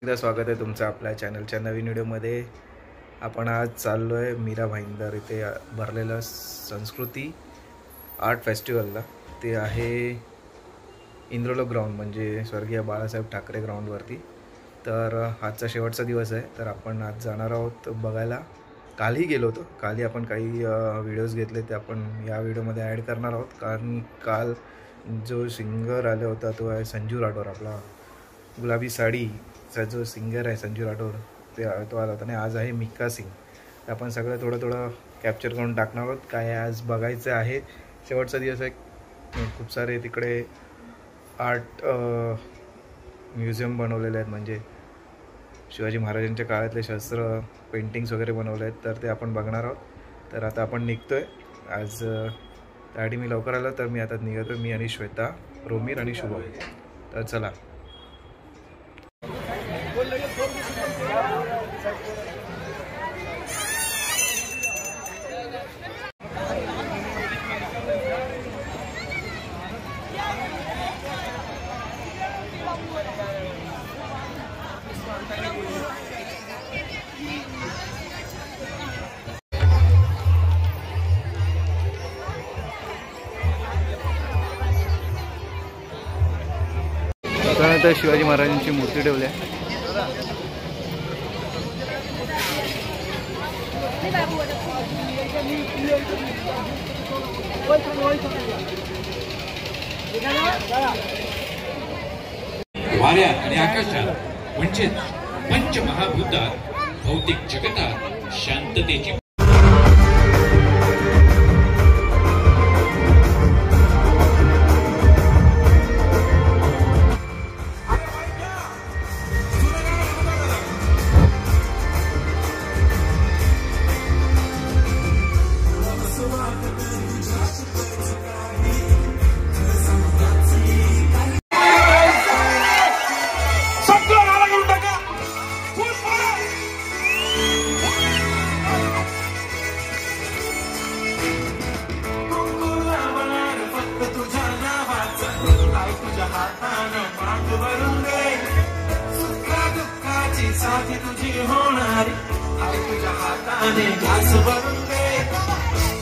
एकदा स्वागत आहे तुमचं आपल्या चॅनलच्या नवीन व्हिडिओमध्ये। आपण आज चाललो आहे मीरा भाईंदर इथे भरलेलं संस्कृती आर्ट फेस्टिवलला। ते आहे इंद्रलोक ग्राउंड म्हणजे स्वर्गीय बाळासाहेब ठाकरे ग्राउंडवरती। तर आजचा शेवटचा दिवस आहे, तर आपण आज जाणार आहोत बघायला। कालही गेलो होतो, कालही आपण काही व्हिडिओज घेतले ते आपण या व्हिडिओमध्ये ॲड करणार आहोत। कारण काल जो सिंगर आला होता तो आहे संजू राठोड, आपला गुलाबी साडीचा जो सिंगर आहे संजू राठोड, तो आला होता। आणि आज आहे मिक्का सिंग। तर आपण सगळं थोडं कॅप्चर करून टाकणार आहोत। काय आज बघायचं आहे, शेवटचा दिवस आहे। खूप सारे तिकडे आर्ट म्युझियम बनवलेले आहेत, म्हणजे शिवाजी महाराजांच्या काळातले शस्त्र पेंटिंग्स वगैरे बनवले आहेत, तर ते आपण बघणार आहोत। तर आता आपण निघतोय आज। त्यासाठी मी लवकर आलो, तर मी आता निघतोय, मी आणि श्वेता, रोमीर आणि शुभम। तर चला। त्यानंतर शिवाजी महाराजांची मूर्ती ठेवली आहे। वाऱ्यात आणि आकाशात म्हणजेच पंचमहाभूतात भौतिक जगतात शांततेची साथी तुझी होणारी आई तुझ्या हाताने घास भरून दे,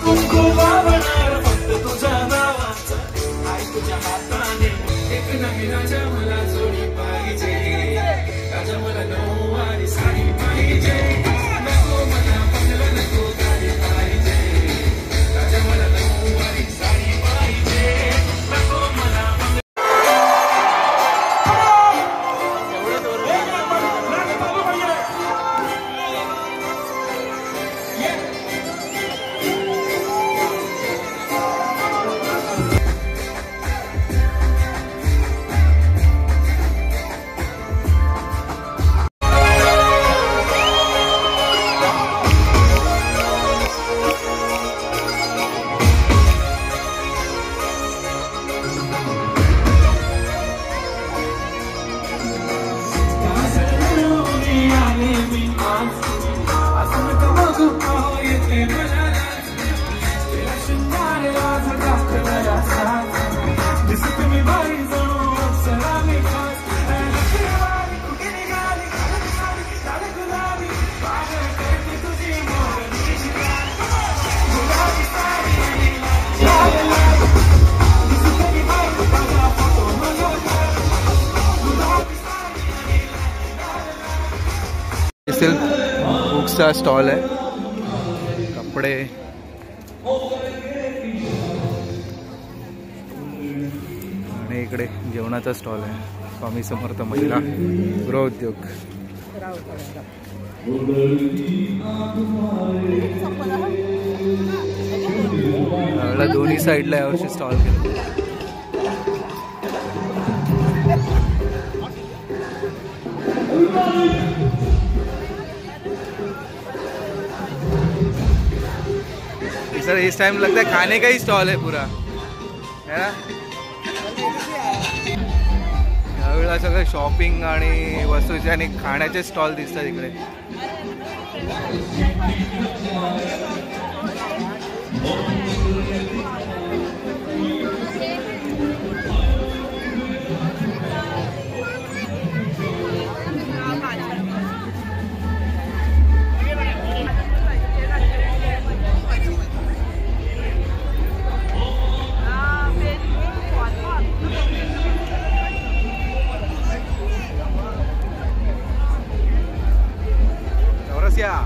कुंकुम लावणार फक्त तुझ्या नावाचं आई तुझ्या हाताने। एक नवीन राजा मला जोडी पाहिजे, राजा मला नऊवारी साडी पाहिजे, नको मला बंगला नको गाडी पाहिजे, राजा मला नऊवारी साडी पाहिजे, नको मला बुक्सचा स्टॉल आहे, कपडे, आणि इकडे जेवणाचा स्टॉल आहे। स्वामी समर्थ महिला गृहउद्योग। दोन्ही साईडला यावर्षी स्टॉल केले। सर इस टाइम लगता है खाने का ही स्टॉल है पूरा, है ना? यावेळेला सगळं शॉपिंग आणि वस्तूचे आणि खाण्याचे स्टॉल दिसतात इकडे। घ्या.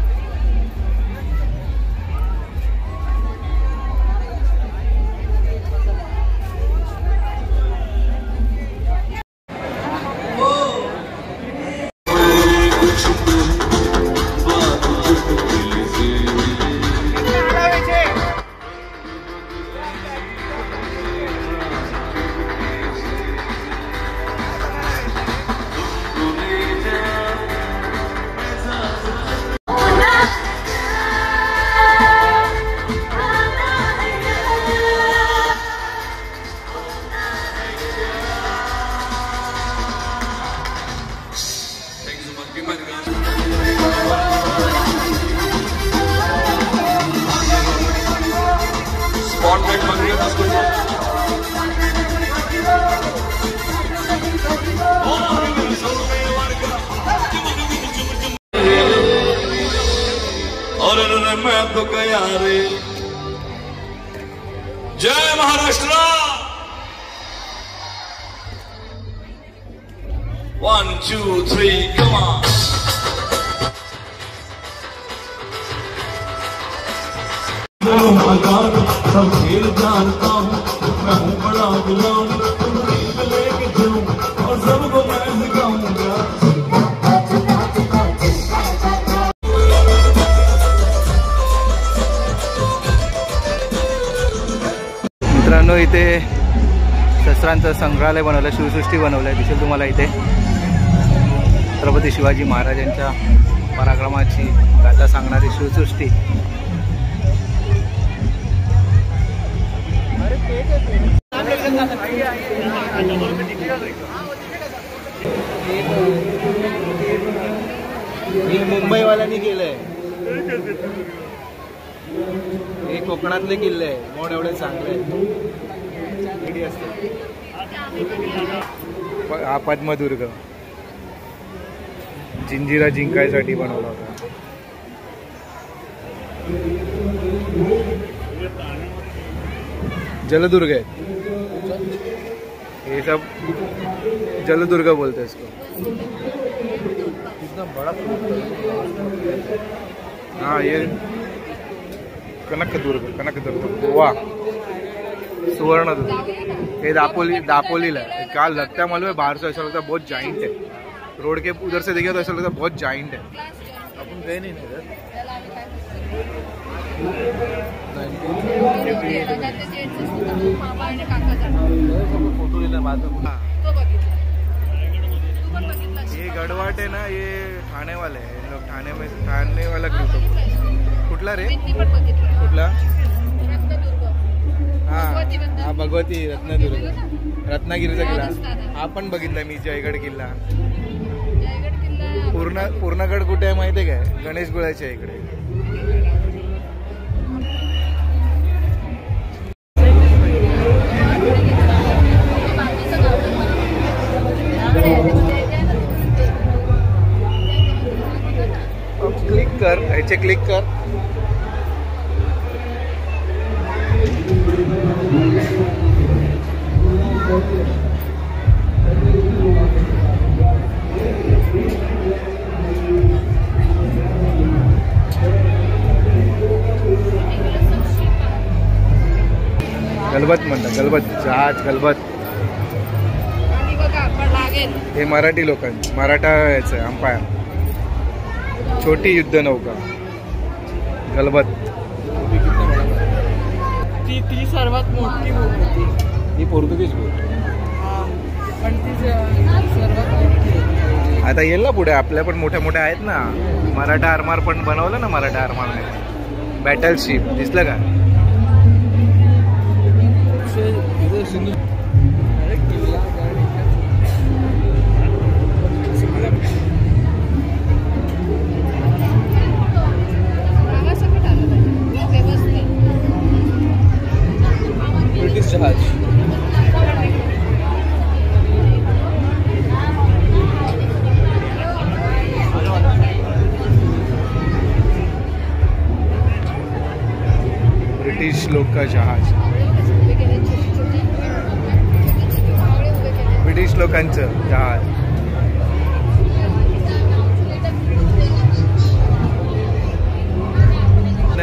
मैं तो गया रे. जय महाराष्ट्र. 1 2 3 come on. सब खेल जानता हूँ, मैं हूँ बड़ा गुलाम, लेके चलूं और सबको मैं सिखाऊंगा. मित्रांनो, इथे शस्त्रांचं संग्रहालय बनवलं, शिवसृष्टी बनवलं आहे. दिसेल तुम्हाला इथे छत्रपती शिवाजी महाराजांच्या पराक्रमाची गाथा सांगणारी शिवसृष्टी. हे मुंबईवाल्यांनी केलंय. हे कोकणातले किल्ले आहे म्हणून एवढे चांगले असते. हा पद्मदुर्ग जिंजिरा जिंकायसाठी बनवला होता. जलदुर्ग है ये सब, जलदुर्ग बोलते हैं इसको. कितना बड़ा. हाँ ये कनकदुर्ग गोवा. सुवर्णदुर्ग ये दापोलीला है. क्या लगता है मालूम है, बाहर से ऐसा लगता है बहुत जाइंट है. रोड के उधर से देखिए तो ऐसा लगता है बहुत जाइंट है. अपन गए नहीं इधर. फोटो लेना बाद में. ये गढ़वाट है ना, ये ठाणे वाले हैं लोग. ठाणे वाला ग्रुप है. कुठला रे, कुठला. हा भगवती रत्नदुर्ग, रत्नागिरीचा किल्ला हा पण बघितला मी. जयगड किल्ला. पूर्णगड कुठे आहे माहिती आहे काय? गणेश गुळाच्या इकडे. क्लिक कर, याचे क्लिक कर. गलबत म्हणतात, गलबत जहाज गलबत. हे मराठी लोकांचं, मराठा याचं अंपायर. छोटी युद्ध नौका गलबत. ती सर्वात मोठी बोट होती. ही पोर्तुगीज बोट. पण ती सर्वात मोठी. आता येईल ना पुढे आपल्या पण मोठ्या मोठ्या आहेत ना. मराठा आरमार पण बनवलं ना, मराठा आरमार बॅटल शिप. दिसलं का? ब्रिटिश जहाज. ब्रिटिश लोक का जहाज. ब्रिटिश लोकांचं जहाज.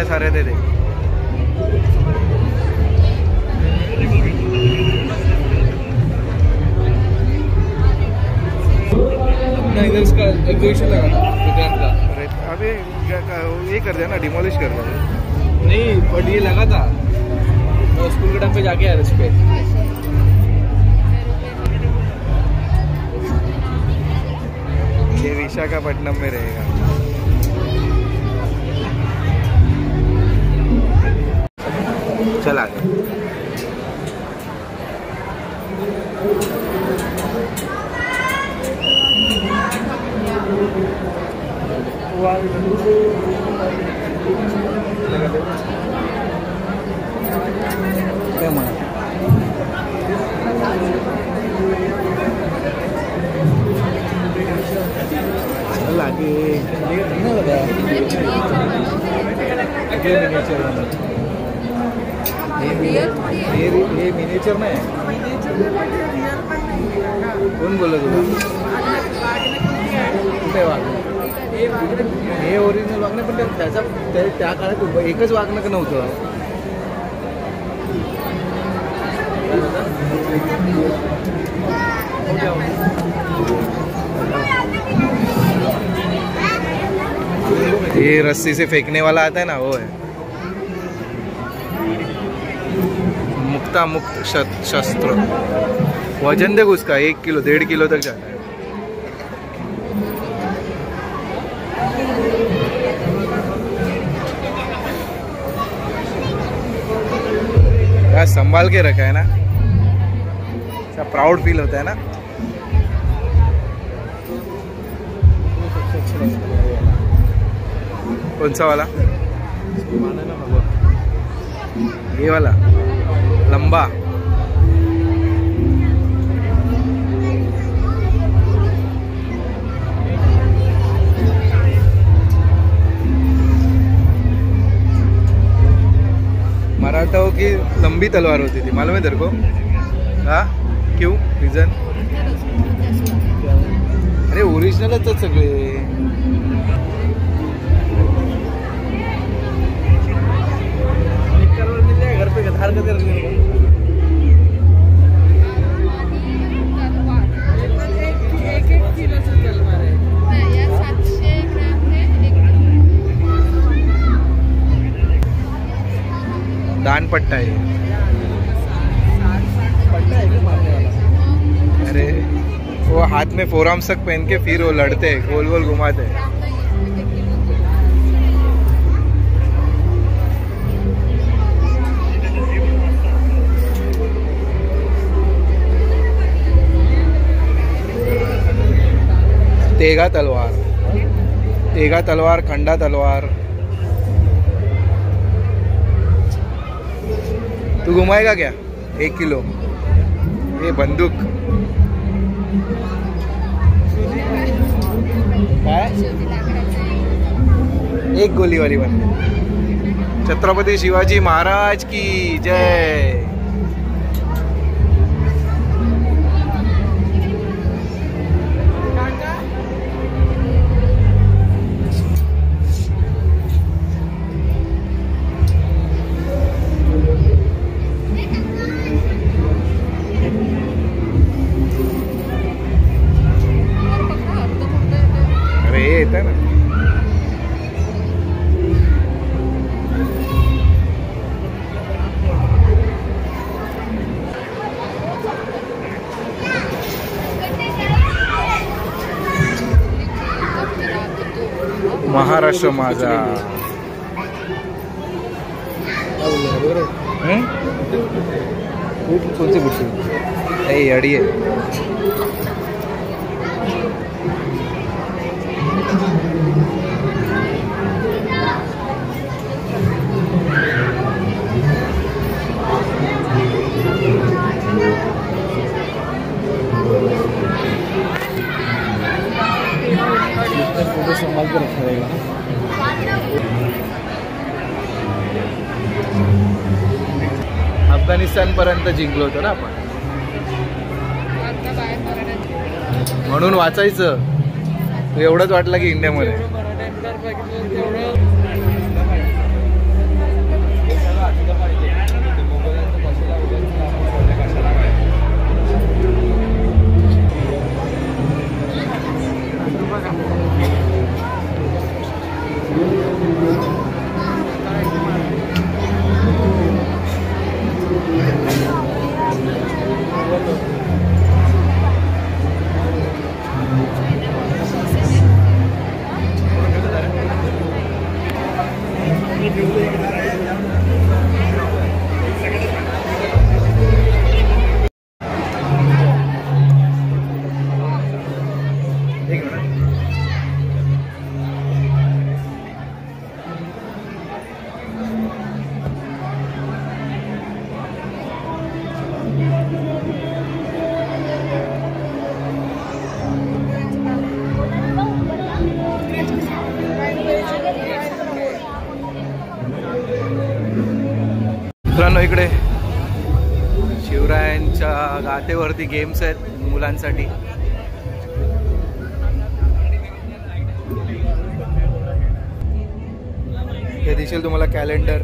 सारे थे देख। इसका एग्जीबिशन लगा था विक्रांत का। अरे अबे ये कर दिया ना, डिमोलिश कर दिया। नहीं बट ये लगा था, मैं स्कूल के टाइम पे जाके आया इस पे। ये विशाखापट्टनम में रहेगा। चल आगे। क्या माना चल आगे। ये मिनिएचर में कोण बोलत तुला? कुठे वागणं हे ओरिजिनल वागणं, पण त्या काळात एकच वागणं नव्हतं. ये रस्सी से फेंकने वाला आता है ना, वो है मुक्ता मुक्त शस्त्र। वजन देख उसका 1 किलो 1.5 किलो तक जाता है। संभाल के रखा है ना, ऐसा प्राउड फील होता है ना। कौन सा वाला? ये वाला लंबा। मराठाओं की लंबी तलवार होती थी, मालूम है तेरे को? हाँ, क्यों? रीजन? अरे ओरिजिनलच आहेत सगळे। घर पे धार का दान पट्टा है। पट्टा है मारने वाला। अरे वो हाथ में फोरआर्म्स तक पहन के फिर वो लड़ते हैं, गोल गोल घुमाते हैं। तेगा तलवार, तेगा तलवार, खंडा तलवार। तू घुमाएगा क्या? 1 किलो। ये बंदूक एक गोली वाली बंदूक। छत्रपति शिवाजी महाराज की जय। येता ना महाराष्ट्र माझा। कौन सी बुट्टी? अड़ी है। फोटो संभाल के रखा रहेगा। अफगाणिस्तान पर्यंत जिंकलो होतो ना आपण, म्हणून वाचायचं। एवढंच वाटलं की इंडियामध्ये मित्रांनो इकडे शिवरायांच्या गाथेवरती गेम्स आहेत मुलांसाठी. हे दिसेल तुम्हाला कॅलेंडर.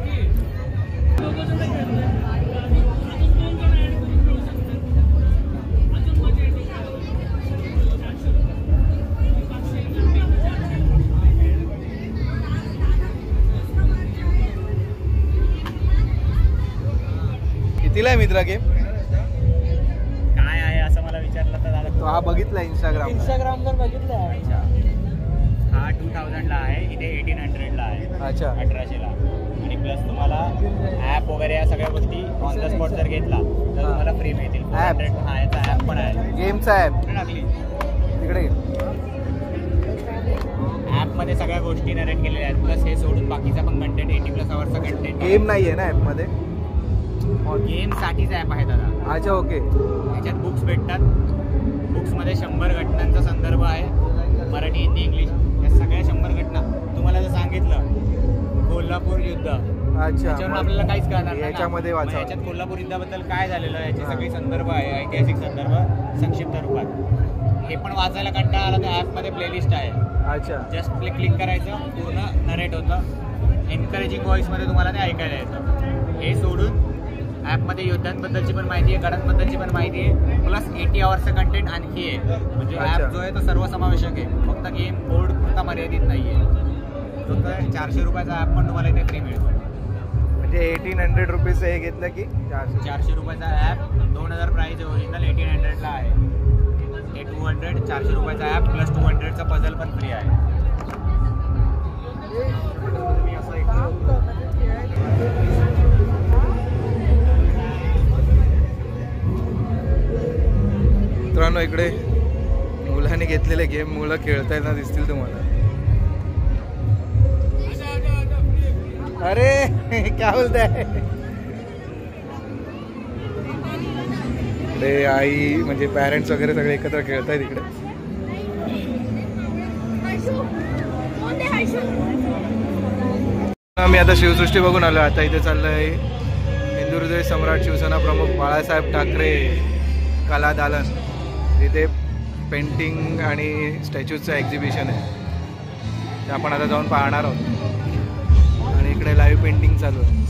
कितीला आहे मित्रा गेम? काय आहे असं मला विचारलं तर दादा तो हा बघितला इंस्टाग्रामवर बघितला. अच्छा, हा 2000ला आहे, इथे 1800ला आहे. अच्छा, 1800ला. आणि प्लस तुम्हाला ॲप वगैरे या सगळ्या गोष्टी ऑन द स्पॉट जर घेतला तर तुम्हाला फ्री मिळतील. ॲप? हा, याचा ॲप पण आहे, गेमचा ॲप टाकली तिकडे. ॲपमध्ये सगळ्या गोष्टी नरेट केलेल्या आहेत. प्लस हे सोडून बाकीचा पण कंटेंट 80+ आवर्सचा कंटेंट. गेम नाही आहे ना ॲपमध्ये? गेमसाठीच ॲप आहे दादा. अच्छा, ओके. याच्यात बुक्स भेटतात. बुक्समध्ये 100 घटनांचा संदर्भ आहे, मराठी, हिंदी, इंग्लिश. या सगळ्या 100 घटना तुम्हाला जर सांगितलं कोल्हापूर युद्ध, अच्छा, त्याच्यावरून आपल्याला काहीच कळणार नाही. याच्यामध्ये वाचा. याच्यात कोल्हापूर युद्धाबद्दल काय झालेलं याची सगळी संदर्भ आहे, ऐतिहासिक संदर्भ संक्षिप्त रूपात. हे पण वाचायला कंटाळा आला तर ॲपमध्ये प्लेलिस्ट आहे. अच्छा, जस्ट क्लिक करायचं, पूर्ण नरेट होतं. एनकरेजिंग व्हॉइसमध्ये तुम्हाला ते ऐकायला येतं. हे सोडून ॲपमध्ये युद्धांबद्दलची पण माहिती आहे, गडांबद्दलची पण माहिती आहे. प्लस 80 आवर्सचं कंटेंट आणखी आहे. म्हणजे ॲप जो आहे तो सर्वसमावेशक आहे, फक्त गेम बोर्ड पुरता मर्यादित नाही आहे. तो तर 400 रुपयाचा ॲप पण तुम्हाला इथे फ्री मिळतो. म्हणजे 1800 रुपीज हे घेतलं की 400 रुपयाचा ॲप, 2000 प्राईज आहे ओरिजिनल, 1800ला आहे. हे 200, 400 रुपयाचा ॲप प्लस 200चा पझल पण फ्री आहे. मित्रांनो इकडे मुलांनी घेतलेले गेम मुलं खेळताना दिसतील तुम्हाला. अरे क्या बोलताय? ते आई म्हणजे पॅरेंट्स वगैरे सगळे एकत्र खेळतायत इकडे. आम्ही आता शिवसृष्टी बघून आलो. आता इथे चाललंय हिंदुहृदय सम्राट शिवसेना प्रमुख बाळासाहेब ठाकरे कला दालन. इथे पेंटिंग आणि स्टॅच्यूचं एक्झिबिशन आहे, ते आपण आता जाऊन पाहणार आहोत. आणि इकडे लाईव्ह पेंटिंग चालू आहे.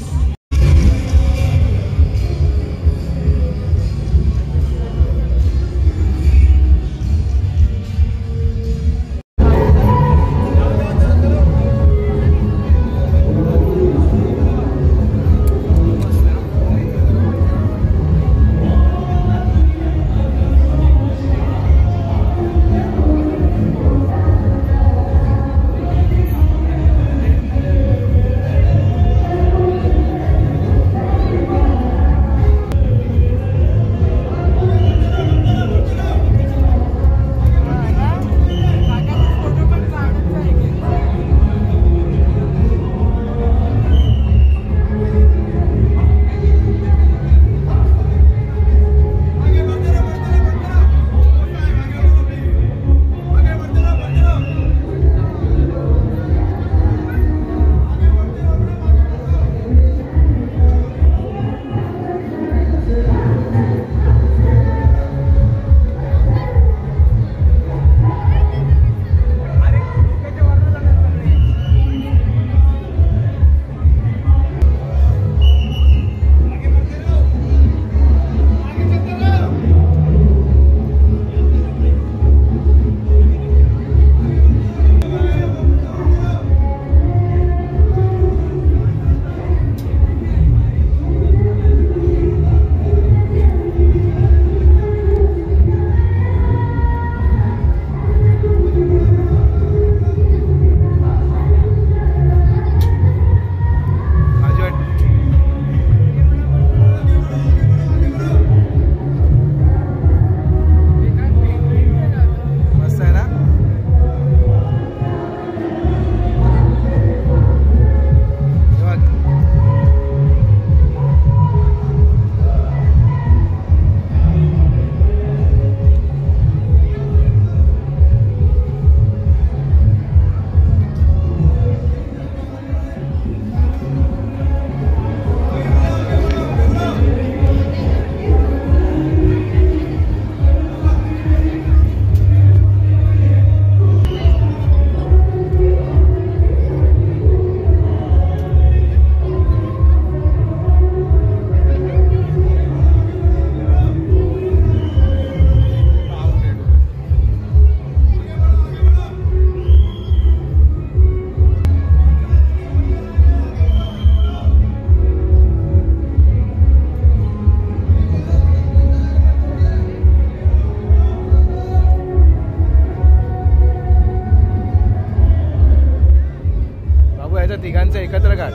तिघांचं एकत्र काढ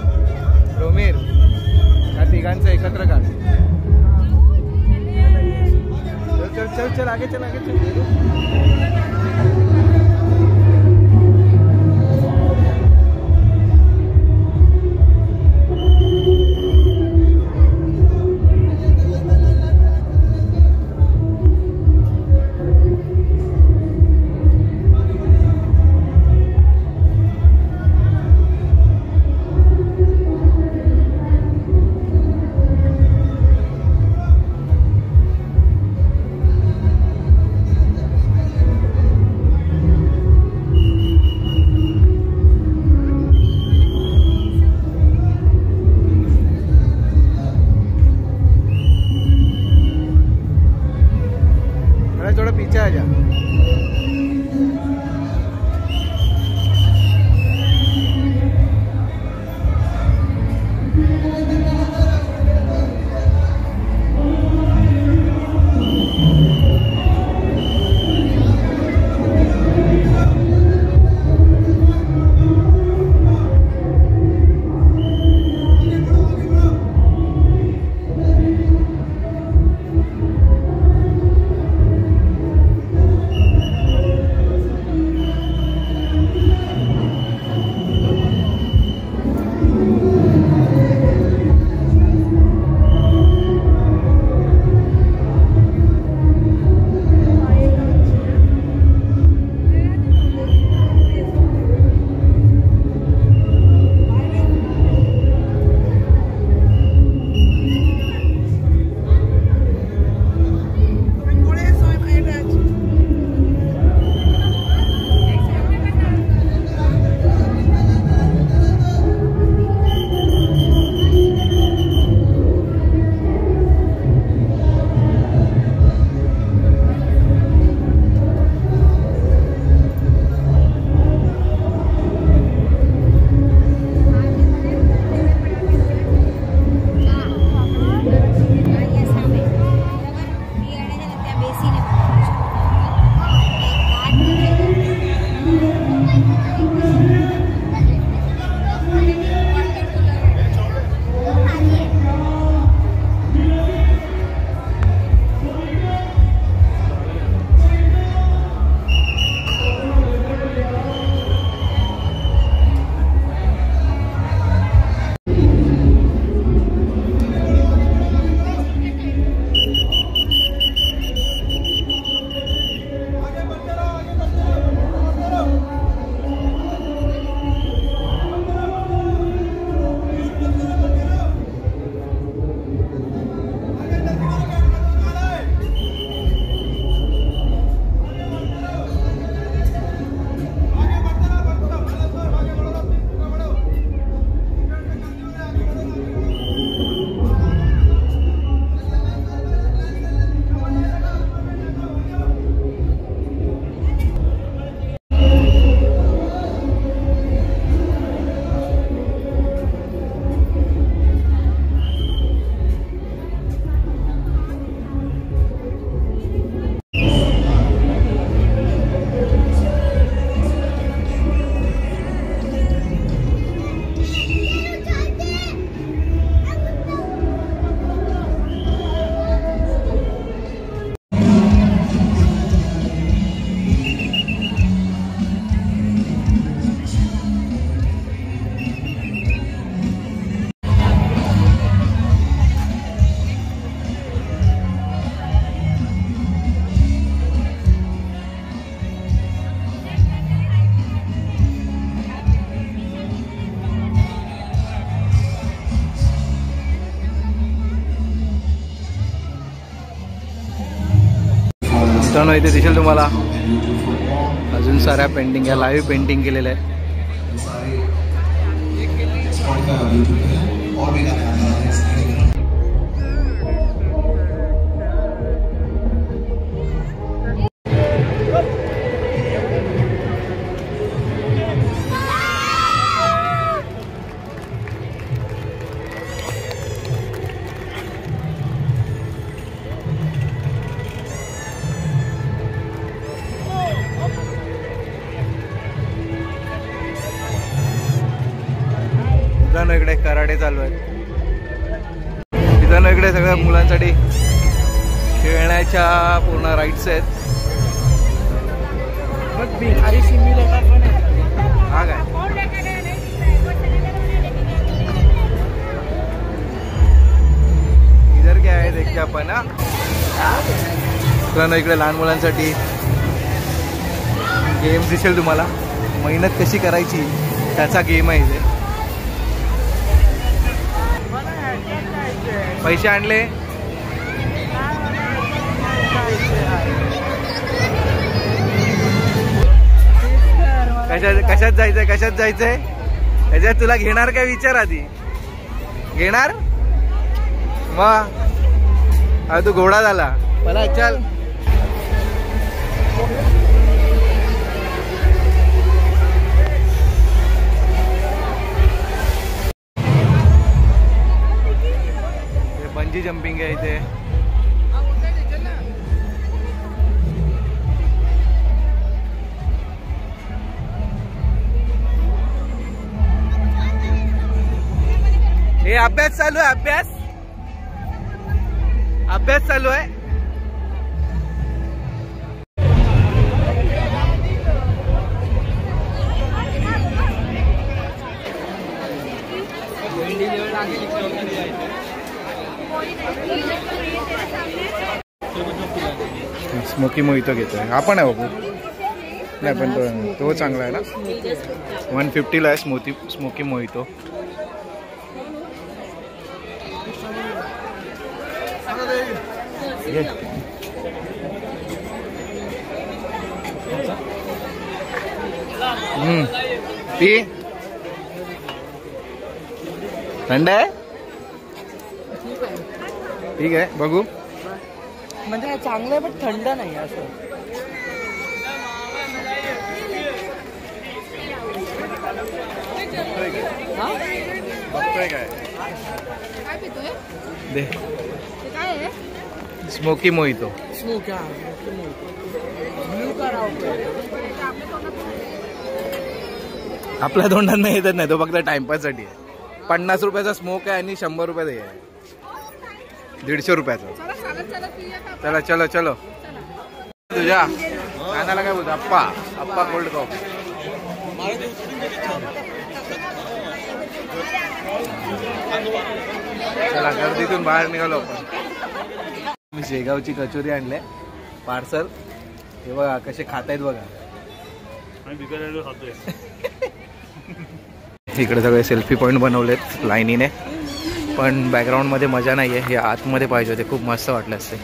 रोमेर, त्या तिघांचं एकत्र काढ. चल चल चल आगे चल आगे चल. थोड़ा पीछे आ जा. मित्रांनो इथे दिसेल तुम्हाला अजून साऱ्या पेंटिंग या लाईव्ह पेंटिंग केलेल्या आहेत. मित्रांनो इकडे कराटे चालू आहेत. मित्रांनो इकडे सगळ्या मुलांसाठी खेळण्याच्या पूर्ण राईड्स आहेत. हा काय इधर काय आहे देखते आपण. मित्रांनो इकडे लहान मुलांसाठी गेम दिसेल तुम्हाला. मेहनत कशी करायची त्याचा गेम आहे इथे. पैसे आणले. कशात जायचंय कशात जायचंय ह्याच्यात तुला घेणार काय विचार आधी. घेणार मग तू घोडा झाला मला. चल बंजी जंपिंग आहे इथे. हे अभ्यास चालू आहे. अभ्यास चालू आहे. स्मोकी मोहितो घेतोय आपण आहे बाबू. नाही पण तो चांगला आहे ना. 150 ला आहे स्मोकी मोहितो. पी थंड आहे. ठीक आहे बघू. म्हणजे चांगलं आहे पण थंड नाही असं. बघतोय काय दे. Smoky mojito. आपल्या तोंडात नाही येतच नाही. तो फक्त टाइमपास साठी आहे. 50 रुपयाचा स्मोक आहे आणि 100 रुपयाचा आहे. 150 रुपयाचा. चला चलो चलो. तुझ्या कानाला काय बोलतो. अप्पा कोल्ड कॉफी. चला गर्दीतून बाहेर निघालो आपण. मी शेगावची कचोरी आणले पार्सल. हे बघा कसे खातायत बघा. इकडे सगळे सेल्फी पॉइंट बनवलेत लाईनीने. पण बॅकग्राऊंड मध्ये मजा नाहीये. हे आतमध्ये पाहिजे होते. खूप मस्त वाटले असते.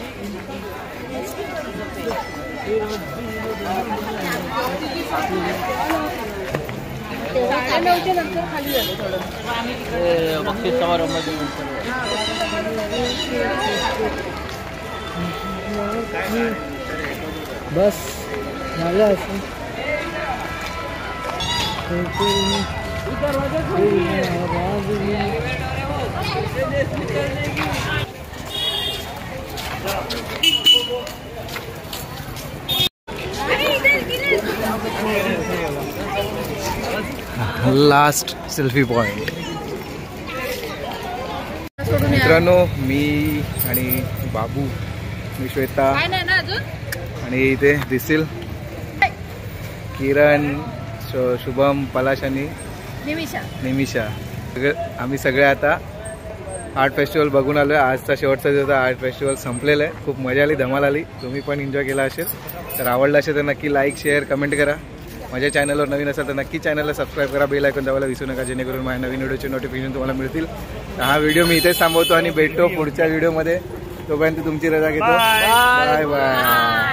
बस झालं असं. Last selfie point. मित्रांनो मी आणि बाबू, मी श्वेता आणि इथे दिसेल किरण, शुभम, पलाश आणि निमिषा. आम्ही सगळे आता आर्ट फेस्टिवल बघून आलो आहे. आजचा शेवटचा दिवस आर्ट फेस्टिवल संपलेलं आहे. खूप मजा आली, धमाल आली. तुम्ही पण एन्जॉय केला असेल तर आवडला असेल तर नक्की लाईक शेअर कमेंट करा. माझ्या चॅनलवर नवीन असेल तर नक्की चॅनलला सबस्क्राईब करा. बेल आयकॉन दाबायला विसरू नका जेणेकरून माझ्या नवीन व्हिडिओचे नोटिफिकेशन तुम्हाला मिळतील. हा व्हिडिओ मी इथेच थांबवतो आणि भेटतो पुढच्या व्हिडिओमध्ये. तोपर्यंत तुमची रजा घेतो. Bye bye.